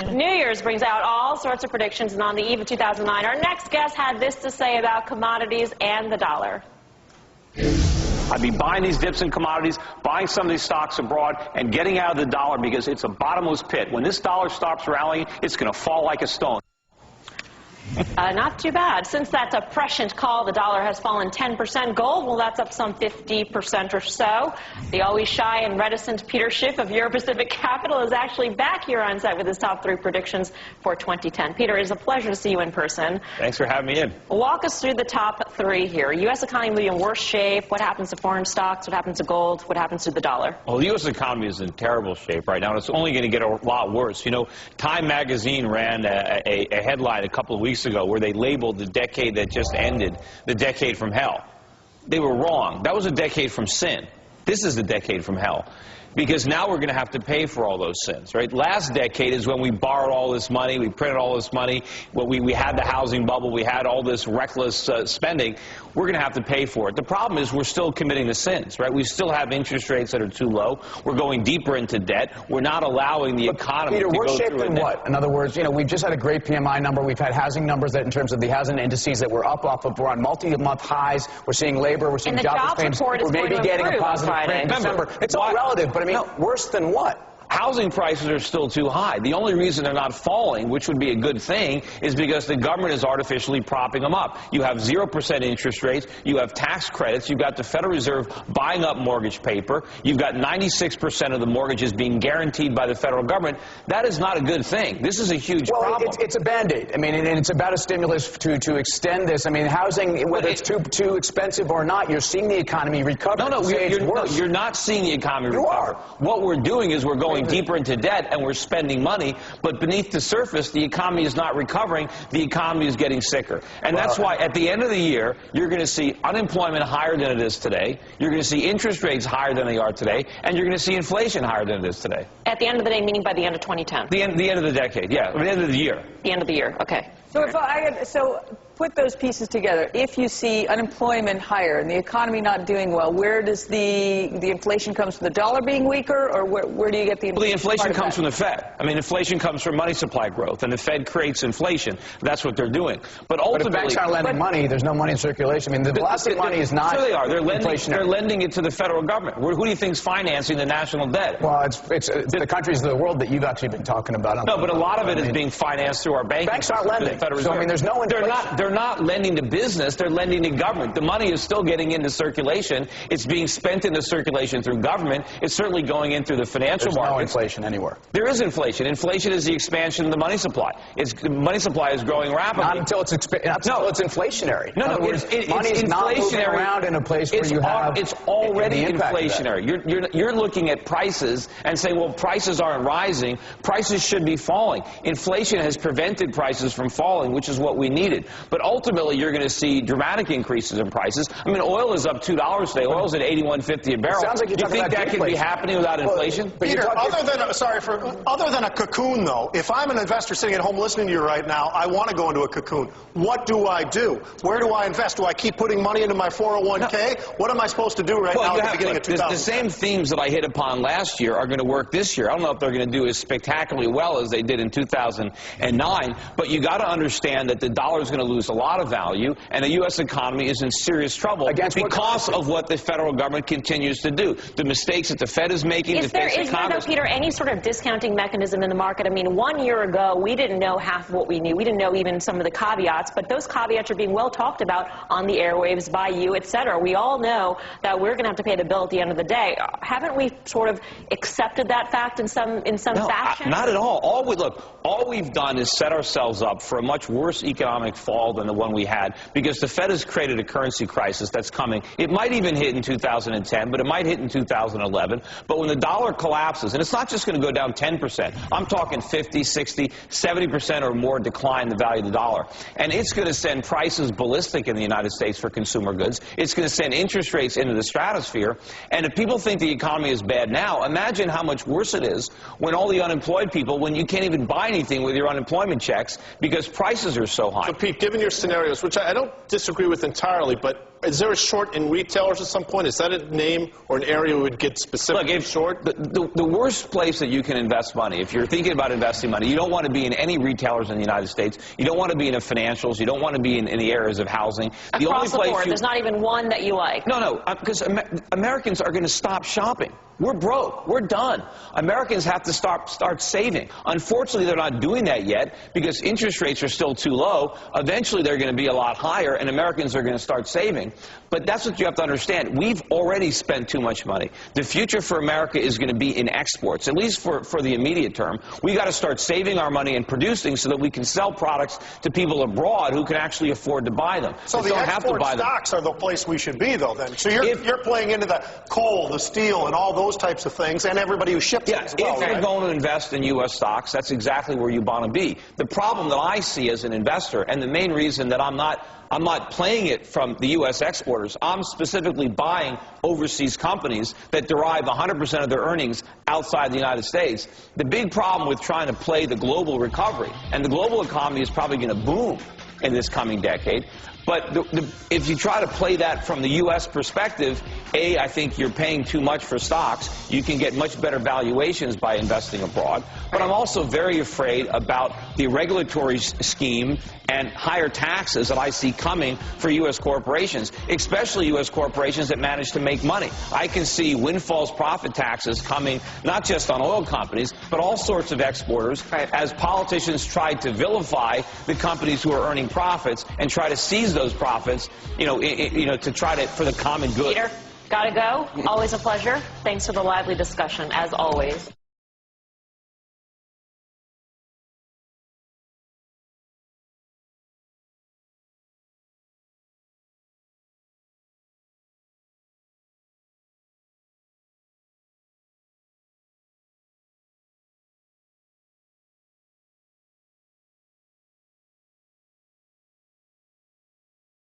New Year's brings out all sorts of predictions, and on the eve of 2009, our next guest had this to say about commodities and the dollar. I'd be buying these dips in commodities, buying some of these stocks abroad, and getting out of the dollar because it's a bottomless pit. When this dollar stops rallying, it's going to fall like a stone. Not too bad. Since that's a prescient call, the dollar has fallen 10%. Gold, well, that's up some 50% or so. The always shy and reticent Peter Schiff of Euro Pacific Capital is actually back here on set with his top 3 predictions for 2010. Peter, it is a pleasure to see you in person. Thanks for having me in. Walk us through the top 3 here. U.S. economy will be in worse shape. What happens to foreign stocks? What happens to gold? What happens to the dollar? Well, the U.S. economy is in terrible shape right now, and it's only going to get a lot worse. You know, Time magazine ran a headline a couple of weeks ago where they labeled the decade that just ended the decade from hell. They were wrong. That was a decade from sin. This is the decade from hell. Because now we're going to have to pay for all those sins, right? Last decade is when we borrowed all this money, we printed all this money, we had the housing bubble, we had all this reckless spending. We're going to have to pay for it. The problem is we're still committing the sins, right? We still have interest rates that are too low. We're going deeper into debt. We're not allowing the economy to go through it. Peter, worse shape than what? In other words, you know, we've just had a great PMI number. We've had housing numbers that, in terms of the housing indices, that we're up off of, we're on multi-month highs. We're seeing labor. We're seeing jobless claims. We're maybe getting a positive print in December. It's all relative, but I mean, worse than what? Housing prices are still too high. The only reason they're not falling, which would be a good thing, is because the government is artificially propping them up. You have 0% interest rates. You have tax credits. You've got the Federal Reserve buying up mortgage paper. You've got 96% of the mortgages being guaranteed by the federal government. That is not a good thing. This is a huge problem. It's a Band-Aid. I mean, and it's about a stimulus to extend this. I mean, housing, whether it's too expensive or not, you're seeing the economy recover. No, you're not seeing the economy recover. What we're doing is we're going deeper into debt and we're spending money, but beneath the surface, the economy is not recovering. The economy is getting sicker. And that's why at the end of the year, you're going to see unemployment higher than it is today. You're going to see interest rates higher than they are today. And you're going to see inflation higher than it is today. At the end of the day, meaning by the end of 2010? The end of the decade, yeah. The end of the year. The end of the year, okay. So put those pieces together. If you see unemployment higher and the economy not doing well, where does the inflation comes from? The dollar being weaker, or where do you get the inflation? Well, the inflation comes from the Fed. I mean, inflation comes from money supply growth, and the Fed creates inflation. That's what they're doing. But ultimately, if banks aren't lending money, there's no money in circulation. I mean, the velocity of money is not. Sure they are. They're lending it to the federal government. Who do you think's financing the national debt? Well, it's the countries of the world that you've actually been talking about. No, but a lot of it is being financed through our banking. Banks aren't lending. So, I mean, there's no inflation. They're not lending to business. They're lending to government. The money is still getting into circulation. It's being spent into circulation through government. It's certainly going in through the financial markets. There's no inflation anywhere. There is inflation. Inflation is the expansion of the money supply. The money supply is growing rapidly. Not until it's inflationary. No, money is not moving around in a place where you have. It's already inflationary. You're looking at prices and saying, well, prices aren't rising. Prices should be falling. Inflation has prevented prices from falling, which is what we needed. But ultimately, you're going to see dramatic increases in prices. I mean, oil is up $2 today. Oil's at $81.50 a barrel. Sounds like you think that can be happening without inflation? Peter, other than a cocoon, though, if I'm an investor sitting at home listening to you right now, I want to go into a cocoon. What do I do? Where do I invest? Do I keep putting money into my 401k? No. What am I supposed to do now at the beginning of 2000? The same themes that I hit upon last year are going to work this year. I don't know if they're going to do as spectacularly well as they did in 2009, but you got to understand that the dollar is going to lose a lot of value, and the U.S. economy is in serious trouble because of what the federal government continues to do. The mistakes that the Fed is making. Is there, though, Peter, any sort of discounting mechanism in the market? I mean, 1 year ago, we didn't know half of what we knew. We didn't know even some of the caveats, but those caveats are being well talked about on the airwaves by you, et cetera. We all know that we're going to have to pay the bill at the end of the day. Haven't we sort of accepted that fact in some fashion? Not at all. All we've done is set ourselves up for a much worse economic fall than the one we had, because the Fed has created a currency crisis that's coming. It might even hit in 2010, but it might hit in 2011. But when the dollar collapses, and it's not just going to go down 10%, I'm talking 50, 60, 70% or more decline in the value of the dollar. And it's going to send prices ballistic in the United States for consumer goods. It's going to send interest rates into the stratosphere. And if people think the economy is bad now, imagine how much worse it is when all the unemployed people, when you can't even buy anything with your unemployment checks because prices are so high. So, Pete, given your scenarios, which I don't disagree with entirely, but is there a short in retailers at some point? Is that a name or an area we would get specifically short? The worst place that you can invest money, if you're thinking about investing money, you don't want to be in any retailers in the United States. You don't want to be in the financials. You don't want to be in the areas of housing. Across the board, there's not even one that you like. No, because Americans are going to stop shopping. We're broke. We're done. Americans have to start saving. Unfortunately, they're not doing that yet because interest rates are still too low. Eventually, they're going to be a lot higher, and Americans are going to start saving. But that's what you have to understand. We've already spent too much money. The future for America is going to be in exports, at least for the immediate term. We got to start saving our money and producing so that we can sell products to people abroad who can actually afford to buy them. So the export stocks are the place we should be, though, then. So you're playing into the coal, the steel, and all those types of things, and everybody who ships it as well, if you're going to invest in U.S. stocks, that's exactly where you want to be. The problem that I see as an investor, and the main reason that I'm not playing it from the U.S. exporters, I'm specifically buying overseas companies that derive 100% of their earnings outside the United States. The big problem with trying to play the global recovery, and the global economy is probably going to boom in this coming decade, but if you try to play that from the U.S. perspective, I think you're paying too much for stocks. You can get much better valuations by investing abroad. But I'm also very afraid about the regulatory scheme and higher taxes that I see coming for U.S. corporations, especially U.S. corporations that manage to make money. I can see windfalls profit taxes coming not just on oil companies, but all sorts of exporters, as politicians try to vilify the companies who are earning profits and try to seize those profits, to try to, for the common good. Peter, gotta go. Always a pleasure. Thanks for the lively discussion, as always.